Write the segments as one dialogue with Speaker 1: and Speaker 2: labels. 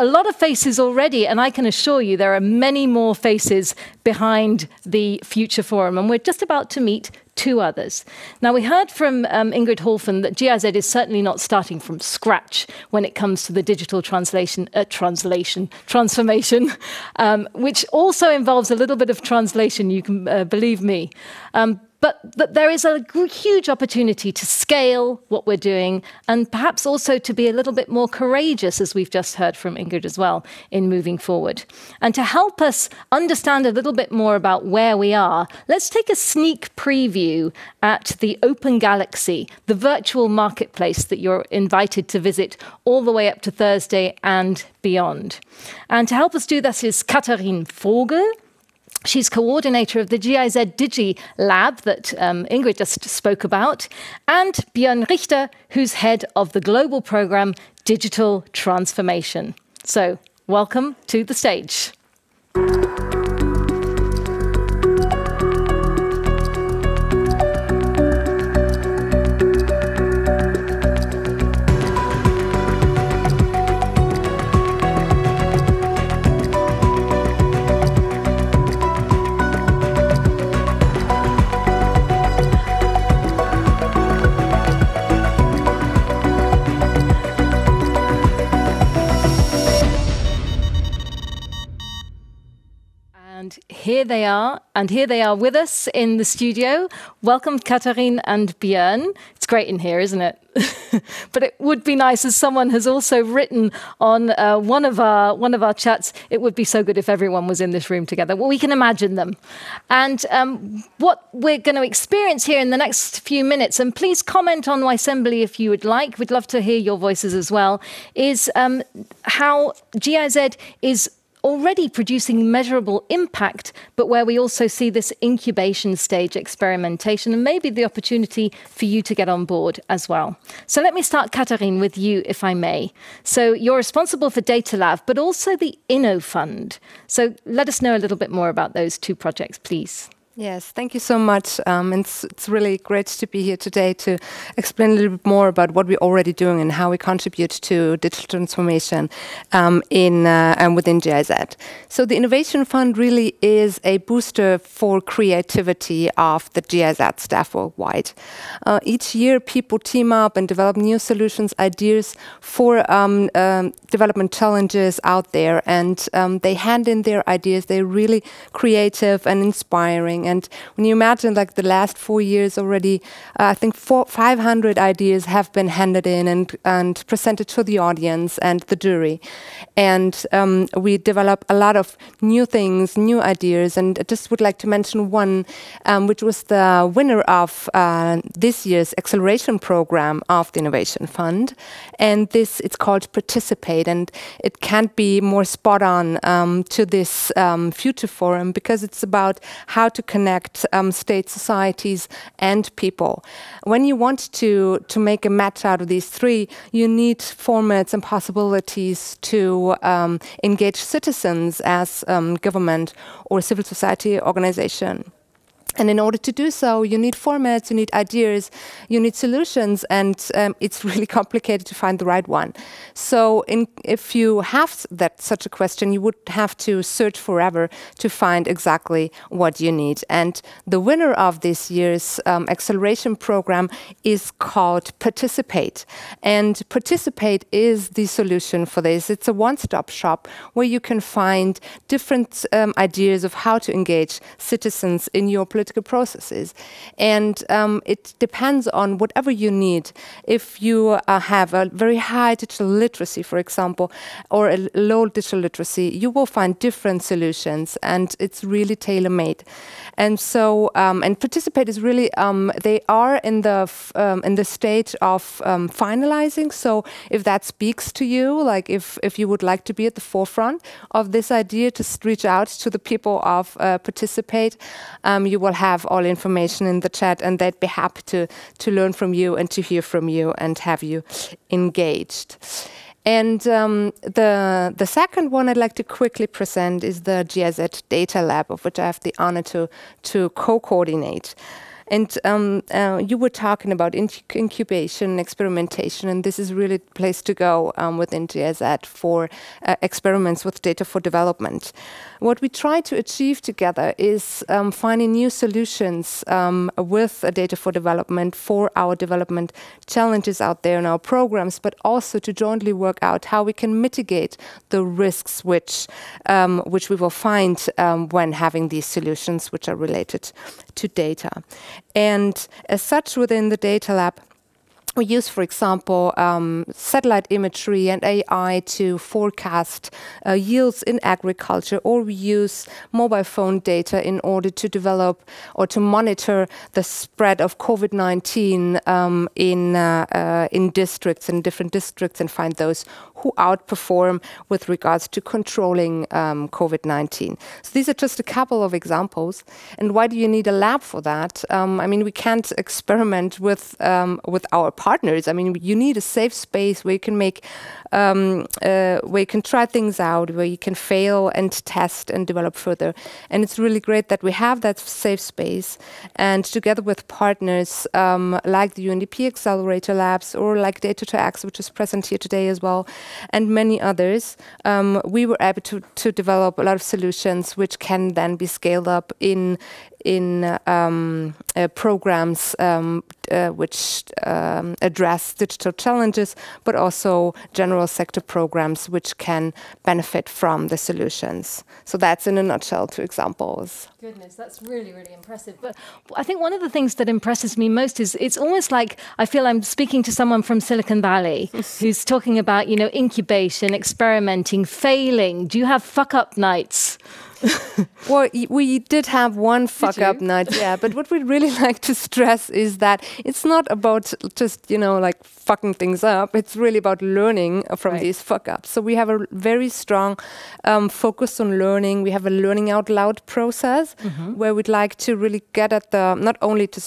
Speaker 1: a lot of faces already, and I can assure you there are many more faces behind the Future Forum, and we're just about to meet two others. Now, we heard from Ingrid Holfen that GIZ is certainly not starting from scratch when it comes to the digital transformation, which also involves a little bit of translation, you can believe me. But that there is a huge opportunity to scale what we're doing and perhaps also to be a little bit more courageous, as we've just heard from Ingrid as well, in moving forward. And to help us understand a little bit more about where we are, let's take a sneak preview at the Open Galaxy, the virtual marketplace that you're invited to visit all the way up to Thursday and beyond. And to help us do this is Katharine Vogel. She's coordinator of the GIZ Digi Lab that Ingrid just spoke about, and Björn Richter, who's head of the global program Digital Transformation. So, welcome to the stage. Here they are, and here they are with us in the studio. Welcome, Katharine and Björn. It's great in here, isn't it? But it would be nice, as someone has also written on one of our chats, it would be so good if everyone was in this room together. Well, we can imagine them. And what we're going to experience here in the next few minutes, and please comment on Wisembly if you would like, we'd love to hear your voices as well, is how GIZ is already producing measurable impact, but where we also see this incubation stage experimentation and maybe the opportunity for you to get on board as well. So let me start, Katharine, with you, if I may. So you're responsible for Data Lab, but also the Inno Fund. So let us know a little bit more about those two projects, please.
Speaker 2: Yes, thank you so much. It's really great to be here today to explain a little bit more about what we're already doing and how we contribute to digital transformation within GIZ. So the Innovation Fund really is a booster for creativity of the GIZ staff worldwide. Each year, people team up and develop new solutions, ideas for development challenges out there, and they hand in their ideas. They're really creative and inspiring. And when you imagine, like, the last 4 years already, I think 500 ideas have been handed in and presented to the audience and the jury. And we develop a lot of new things, new ideas. And I just would like to mention one, which was the winner of this year's acceleration program of the Innovation Fund. And it's called Participate. And it can't be more spot on to this Future Forum, because it's about how to connect state, societies, and people. When you want to make a match out of these three, you need formats and possibilities to engage citizens as government or civil society organization. And in order to do so, you need formats, you need ideas, you need solutions, and it's really complicated to find the right one. So if you have such a question, you would have to search forever to find exactly what you need. And the winner of this year's acceleration program is called Participate. And Participate is the solution for this. It's a one-stop shop where you can find different ideas of how to engage citizens in your political processes. And it depends on whatever you need. If you have a very high digital literacy, for example, or a low digital literacy, you will find different solutions, and it's really tailor-made. And so, and Participate is really, they are in the stage of finalizing. So if that speaks to you, like if you would like to be at the forefront of this idea, just reach out to the people of Participate. You will have all information in the chat, and they'd be happy to learn from you and to hear from you and have you engaged. And the second one I'd like to quickly present is the GIZ Data Lab, of which I have the honor to co-coordinate. And you were talking about incubation, experimentation, and this is really the place to go within GIZ for experiments with data for development. What we try to achieve together is finding new solutions with data for development for our development challenges out there in our programs, but also to jointly work out how we can mitigate the risks which we will find when having these solutions which are related to data. And as such, within the data lab, we use, for example, satellite imagery and AI to forecast yields in agriculture, or we use mobile phone data in order to develop or to monitor the spread of COVID-19 in districts, in different districts, and find those who outperform with regards to controlling COVID-19. So these are just a couple of examples. And why do you need a lab for that? I mean, we can't experiment with our partners. I mean, you need a safe space where you can make, where you can try things out, where you can fail and test and develop further. And it's really great that we have that safe space. And together with partners like the UNDP Accelerator Labs or like Data2X, which is present here today as well, and many others, we were able to develop a lot of solutions which can then be scaled up in programs which address digital challenges, but also general sector programs which can benefit from the solutions. So that's in a nutshell 2 examples.
Speaker 1: Goodness, that's really, really impressive. But I think one of the things that impresses me most is it's almost like I feel I'm speaking to someone from Silicon Valley who's talking about, you know, incubation, experimenting, failing. Do you have fuck-up nights?
Speaker 2: Well, we did have one fuck-up night, yeah. But what we'd really like to stress is that it's not about just, you know, like fucking things up. It's really about learning from these fuck-ups. So we have a very strong focus on learning. We have a learning out loud process where we'd like to really get at the, not only to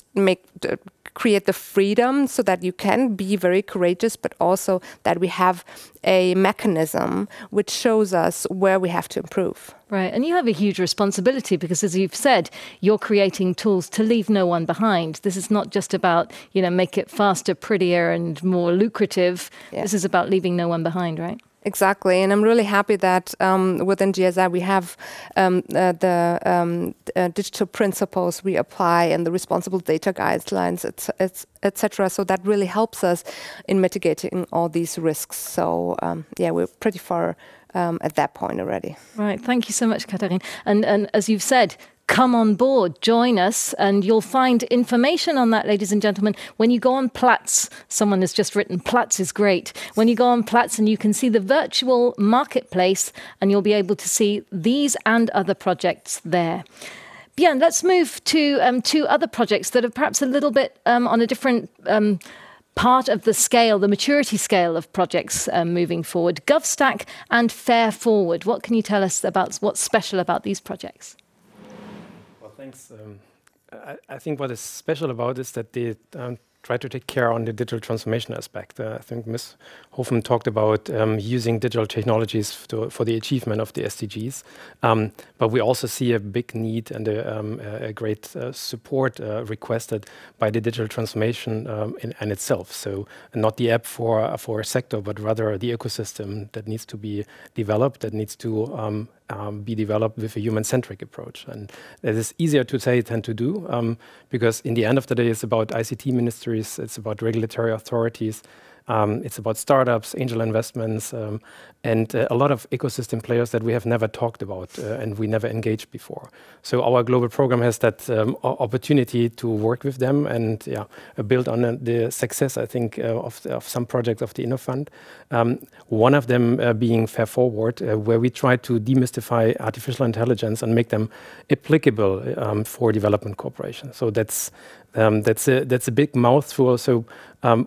Speaker 2: create the freedom so that you can be very courageous, but also that we have a mechanism which shows us where we have to improve.
Speaker 1: Right, and you have a huge responsibility because, as you've said, you're creating tools to leave no one behind. This is not just about, you know, make it faster, prettier, and more lucrative. Yeah. This is about leaving no one behind, right?
Speaker 2: Exactly, and I'm really happy that within GIZ we have the digital principles we apply and the responsible data guidelines, etc. So that really helps us in mitigating all these risks. So yeah, we're pretty far at that point already.
Speaker 1: Right, thank you so much, Katharine. And as you've said, come on board, join us, and you'll find information on that, ladies and gentlemen. When you go on Platz, someone has just written, Platz is great. When you go on Platz and you can see the virtual marketplace, and you'll be able to see these and other projects there. Björn, let's move to 2 other projects that are perhaps a little bit on a different part of the scale, the maturity scale of projects moving forward. GovStack and FAIR Forward. What can you tell us about what's special about these projects?
Speaker 3: Thanks. I think what is special about is that they try to take care on the digital transformation aspect. I think Ms. Hofen talked about using digital technologies for the achievement of the SDGs. But we also see a big need and a great support requested by the digital transformation in itself. So not the app for a sector, but rather the ecosystem that needs to be developed, that needs to be developed with a human-centric approach. And it is easier to say than to do, because in the end of the day, it's about ICT ministries, it's about regulatory authorities, it's about startups, angel investments, and a lot of ecosystem players that we have never talked about and we never engaged before. So our global program has that opportunity to work with them and build on the success, I think, of some projects of the InnoFund. One of them being FAIR Forward, where we try to demystify artificial intelligence and make them applicable for development cooperation. So that's a big mouthful. So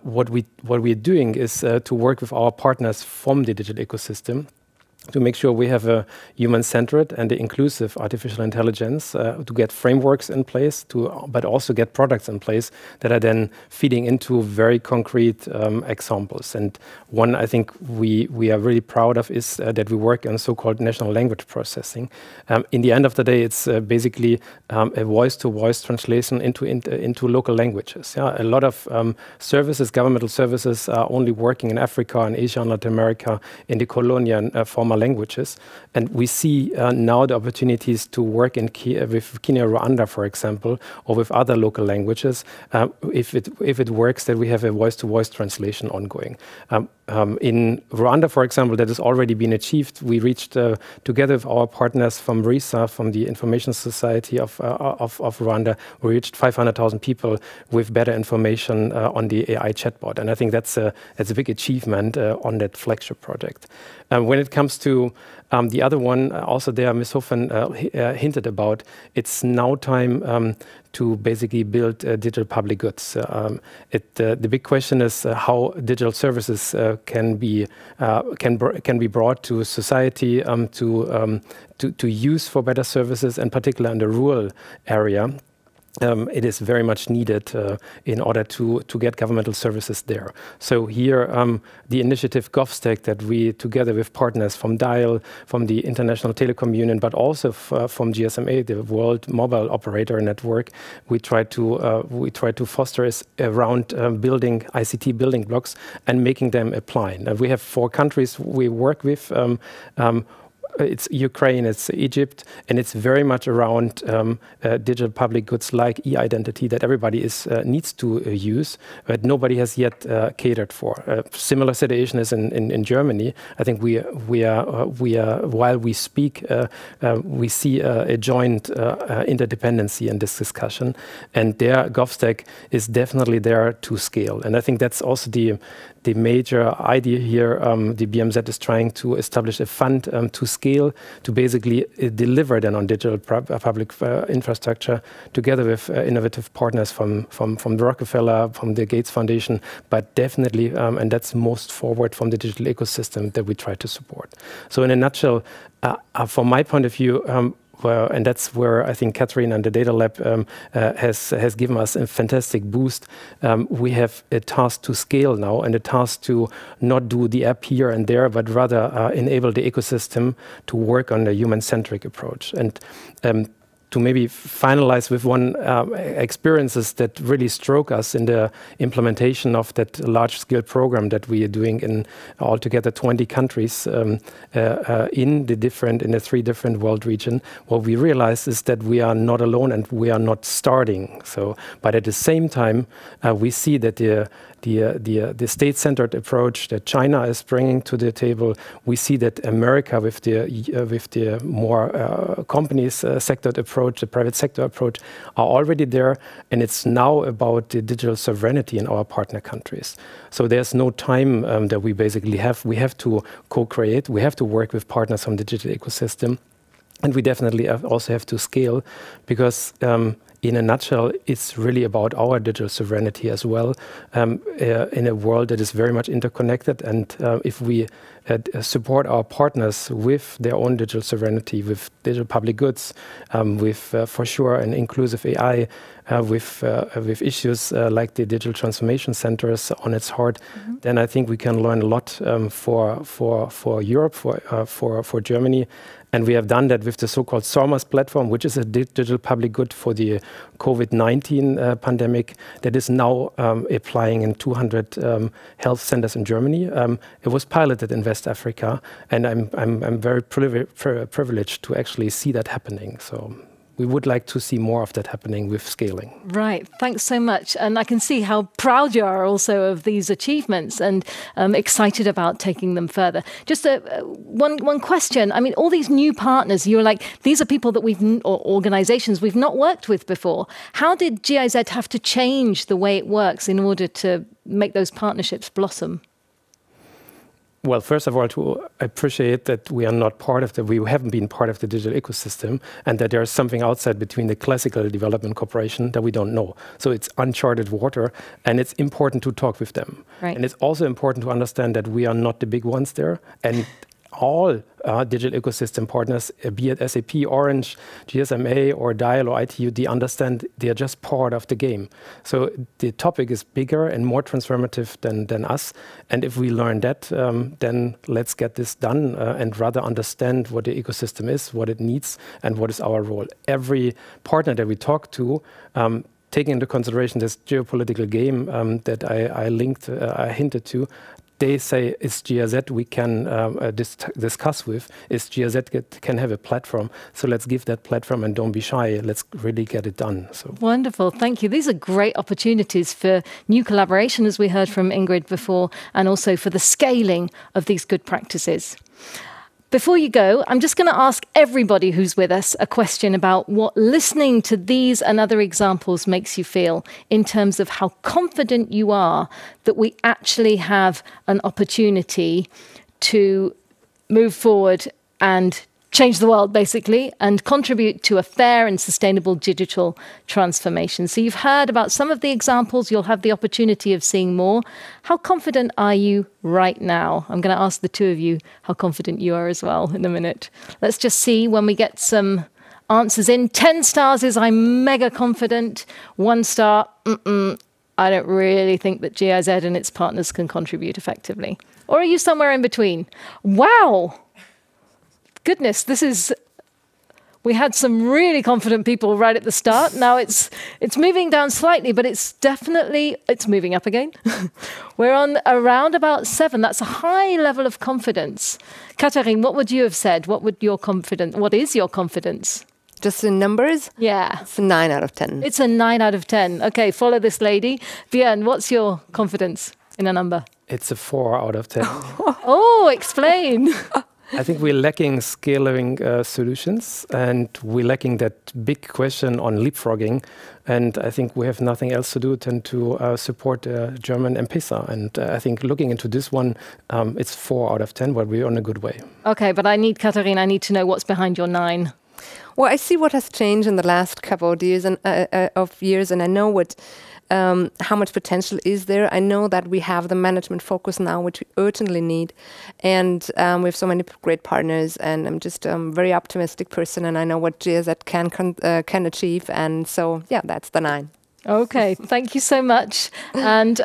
Speaker 3: what we're doing is to work with our partners from the digital ecosystem to make sure we have a human-centered and inclusive artificial intelligence, to get frameworks in place, but also get products in place that are then feeding into very concrete examples. And one I think we are really proud of is that we work on so-called natural language processing. In the end of the day, it's basically a voice-to-voice translation into local languages. Yeah? A lot of services, governmental services, are only working in Africa and Asia and Latin America in the colonial former languages, and we see now the opportunities to work with Kenya, Rwanda, for example, or with other local languages. If it works, that we have a voice-to-voice translation ongoing. In Rwanda, for example, that has already been achieved. We reached together with our partners from RISA, from the Information Society of Rwanda, we reached 500,000 people with better information on the AI chatbot, and I think that's a big achievement on that flagship project. When it comes to the other one, also there, Ms. Hoffen hinted about, it's now time to basically build digital public goods. The big question is how digital services can be brought to society to use for better services, and particularly in the rural area. It is very much needed in order to get governmental services there. So here, the initiative GovStack that we, together with partners from Dial, from the International Telecom Union, but also from GSMA, the World Mobile Operator Network, we try to foster is around building ICT building blocks and making them apply. We have 4 countries we work with. It's Ukraine, it's Egypt, and it's very much around digital public goods like e-identity that everybody needs to use, but nobody has yet catered for. Similar situation is in Germany. I think we are while we speak, we see a joint interdependency in this discussion, and there GovStack is definitely there to scale. And I think that's also the major idea here. The BMZ is trying to establish a fund to scale, to basically deliver then on digital public infrastructure together with innovative partners from the Rockefeller, from the Gates Foundation, but definitely, and that's most forward from the digital ecosystem that we try to support. So in a nutshell, from my point of view, and that's where I think Catherine and the Data Lab has given us a fantastic boost. We have a task to scale now, and a task to not do the app here and there, but rather enable the ecosystem to work on a human-centric approach. And to maybe finalize with one experiences that really struck us in the implementation of that large-scale program that we are doing in altogether 20 countries in the 3 different world regions. What we realized is that we are not alone and we are not starting. So, but at the same time, we see that the state-centered approach that China is bringing to the table, we see that America with the more companies sectored approach, the private sector approach, are already there, and it's now about the digital sovereignty in our partner countries. So there's no time that we basically have. We have to co-create. We have to work with partners from the digital ecosystem, and we definitely also have to scale, because in a nutshell, it's really about our digital sovereignty as well, in a world that is very much interconnected. And if we support our partners with their own digital sovereignty, with digital public goods, with for sure an inclusive AI, with issues like the digital transformation centers on its heart, then I think we can learn a lot for Europe, for Germany. And we have done that with the so-called SORMAS platform, which is a digital public good for the COVID-19 pandemic that is now applying in 200 health centers in Germany. It was piloted in West Africa, and I'm very privileged to actually see that happening. So we would like to see more of that happening with scaling.
Speaker 1: Right. Thanks so much. And I can see how proud you are also of these achievements and excited about taking them further. Just one question. I mean, all these new partners, you're like, these are people that or organizations we've not worked with before. How did GIZ have to change the way it works in order to make those partnerships blossom?
Speaker 3: Well, first of all, to appreciate that we are not part of we haven't been part of the digital ecosystem, and that there is something outside between the classical development cooperation that we don't know. So it's uncharted water, and it's important to talk with them. Right. And it's also important to understand that we are not the big ones there. And all digital ecosystem partners, be it SAP, Orange, GSMA, or Dial or ITUD, understand they are just part of the game. So the topic is bigger and more transformative than us. And if we learn that, then let's get this done and rather understand what the ecosystem is, what it needs, and what is our role. Every partner that we talk to, taking into consideration this geopolitical game that I hinted to, they say, is GIZ we can discuss with, is GIZ can have a platform. So let's give that platform and don't be shy. Let's really get it done. So
Speaker 1: wonderful. Thank you. These are great opportunities for new collaboration, as we heard from Ingrid before, and also for the scaling of these good practices. Before you go, I'm just going to ask everybody who's with us a question about what listening to these and other examples makes you feel in terms of how confident you are that we actually have an opportunity to move forward and change the world, basically, and contribute to a fair and sustainable digital transformation. So you've heard about some of the examples. You'll have the opportunity of seeing more. How confident are you right now? I'm going to ask the two of you how confident you are as well in a minute. Let's just see when we get some answers in. 10 stars is I'm mega confident. 1 star, I don't really think that GIZ and its partners can contribute effectively. Or are you somewhere in between? Wow! Goodness, we had some really confident people right at the start. Now it's moving down slightly, but it's moving up again. We're on around about 7. That's a high level of confidence. Katharine, what would you have said? What is your confidence?
Speaker 2: Just in numbers?
Speaker 1: Yeah.
Speaker 2: It's a 9 out of 10.
Speaker 1: It's a 9 out of 10. Okay, follow this lady. Björn, what's your confidence in a number?
Speaker 3: it's a 4 out of 10.
Speaker 1: Oh, explain.
Speaker 3: I think we're lacking scaling solutions, and we're lacking that big question on leapfrogging. And I think we have nothing else to do than to support German M-Pesa. And I think looking into this one, it's 4 out of 10, but we're on a good way.
Speaker 1: Okay, but Katharine, I need to know what's behind your 9.
Speaker 2: Well, I see what has changed in the last couple of years, and I know what how much potential is there. I know that we have the management focus now, which we urgently need, and we have so many great partners. And I'm just a very optimistic person, and I know what GIZ can achieve. And so, yeah, that's the 9.
Speaker 1: Okay, thank you so much. And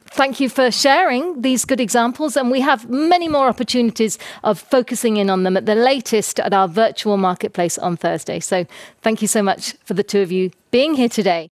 Speaker 1: thank you for sharing these good examples. And we have many more opportunities of focusing in on them at the latest at our virtual marketplace on Thursday. So thank you so much for the two of you being here today.